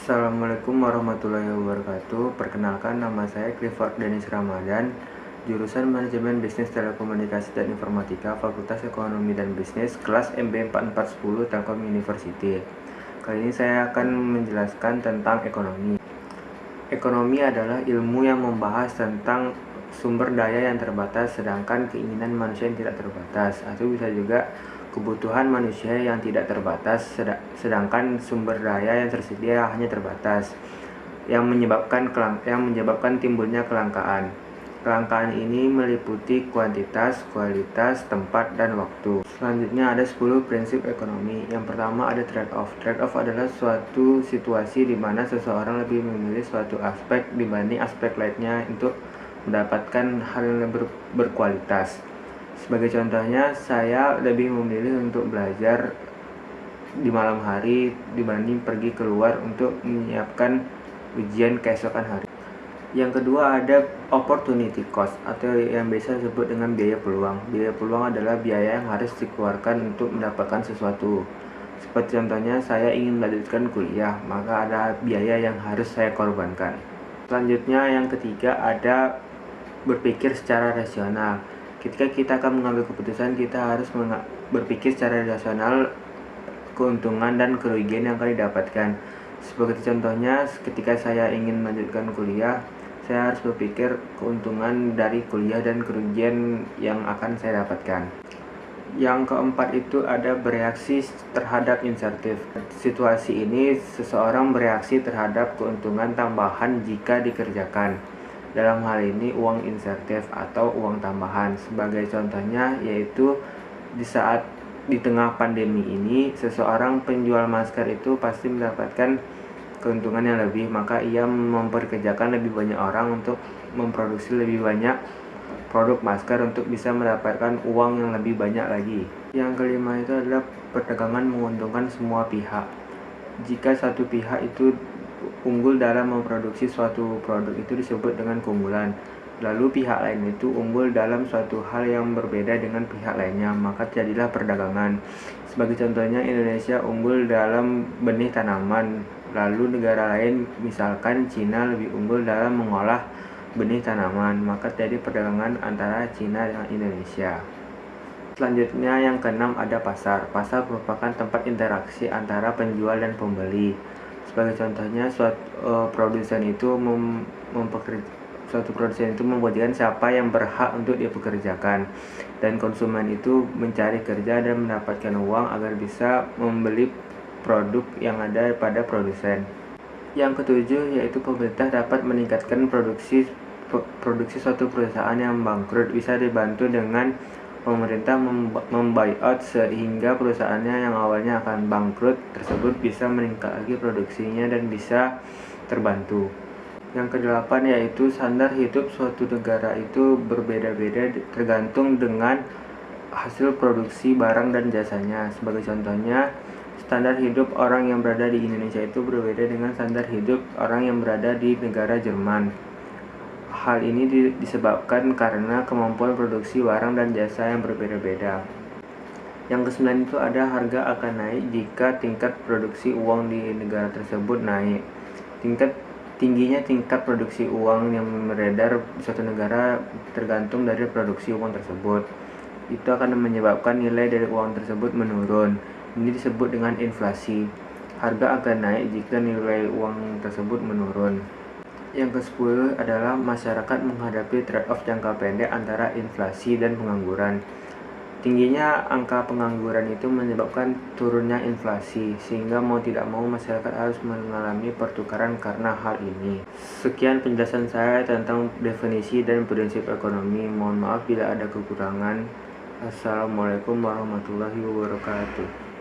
Assalamualaikum warahmatullahi wabarakatuh. Perkenalkan, nama saya Clifford Dennis Ramadan, jurusan Manajemen Bisnis Telekomunikasi dan Informatika, Fakultas Ekonomi dan Bisnis, kelas MB 4410 Telkom University. Kali ini saya akan menjelaskan tentang ekonomi. Ekonomi adalah ilmu yang membahas tentang sumber daya yang terbatas, sedangkan keinginan manusia yang tidak terbatas, atau bisa juga kebutuhan manusia yang tidak terbatas, sedangkan sumber daya yang tersedia hanya terbatas, yang menyebabkan timbulnya kelangkaan. Kelangkaan ini meliputi kuantitas, kualitas, tempat, dan waktu. Selanjutnya ada 10 prinsip ekonomi. Yang pertama ada trade-off. Trade-off adalah suatu situasi di mana seseorang lebih memilih suatu aspek dibanding aspek lainnya untuk mendapatkan hal yang berkualitas. Sebagai contohnya, saya lebih memilih untuk belajar di malam hari dibanding pergi keluar untuk menyiapkan ujian keesokan hari. Yang kedua ada opportunity cost, atau yang biasa disebut dengan biaya peluang. Biaya peluang adalah biaya yang harus dikeluarkan untuk mendapatkan sesuatu. Seperti contohnya, saya ingin melanjutkan kuliah, maka ada biaya yang harus saya korbankan. Selanjutnya yang ketiga ada berpikir secara rasional. Ketika kita akan mengambil keputusan, kita harus berpikir secara rasional keuntungan dan kerugian yang akan didapatkan. Seperti contohnya, ketika saya ingin melanjutkan kuliah, saya harus berpikir keuntungan dari kuliah dan kerugian yang akan saya dapatkan. Yang keempat itu ada bereaksi terhadap insentif. Situasi ini seseorang bereaksi terhadap keuntungan tambahan jika dikerjakan. Dalam hal ini uang insentif atau uang tambahan. Sebagai contohnya yaitu di tengah pandemi ini, seseorang penjual masker itu pasti mendapatkan keuntungan yang lebih, maka ia memperkerjakan lebih banyak orang untuk memproduksi lebih banyak produk masker untuk bisa mendapatkan uang yang lebih banyak lagi. Yang kelima itu adalah perdagangan menguntungkan semua pihak. Jika satu pihak itu unggul dalam memproduksi suatu produk, itu disebut dengan keunggulan. Lalu pihak lain itu unggul dalam suatu hal yang berbeda dengan pihak lainnya, maka jadilah perdagangan. Sebagai contohnya, Indonesia unggul dalam benih tanaman, lalu negara lain misalkan Cina lebih unggul dalam mengolah benih tanaman, maka terjadi perdagangan antara Cina dengan Indonesia. Selanjutnya yang keenam ada pasar. Pasar merupakan tempat interaksi antara penjual dan pembeli. Sebagai contohnya, suatu produsen itu membuatkan siapa yang berhak untuk dipekerjakan, dan konsumen itu mencari kerja dan mendapatkan uang agar bisa membeli produk yang ada pada produsen. Yang ketujuh yaitu pemerintah dapat meningkatkan produksi suatu perusahaan yang bangkrut. Bisa dibantu dengan pemerintah membuyout sehingga perusahaannya yang awalnya akan bangkrut tersebut bisa meningkat lagi produksinya dan bisa terbantu. Yang kedelapan yaitu standar hidup suatu negara itu berbeda-beda tergantung dengan hasil produksi barang dan jasanya. Sebagai contohnya, standar hidup orang yang berada di Indonesia itu berbeda dengan standar hidup orang yang berada di negara Jerman. Hal ini disebabkan karena kemampuan produksi barang dan jasa yang berbeda-beda. Yang kesembilan itu ada harga akan naik jika tingkat produksi uang di negara tersebut naik. Tingginya tingkat produksi uang yang beredar di suatu negara tergantung dari produksi uang tersebut. Itu akan menyebabkan nilai dari uang tersebut menurun. Ini disebut dengan inflasi. Harga akan naik jika nilai uang tersebut menurun. Yang ke-10 adalah masyarakat menghadapi trade-off jangka pendek antara inflasi dan pengangguran. Tingginya angka pengangguran itu menyebabkan turunnya inflasi, sehingga mau tidak mau masyarakat harus mengalami pertukaran karena hal ini. Sekian penjelasan saya tentang definisi dan prinsip ekonomi. Mohon maaf bila ada kekurangan. Assalamualaikum warahmatullahi wabarakatuh.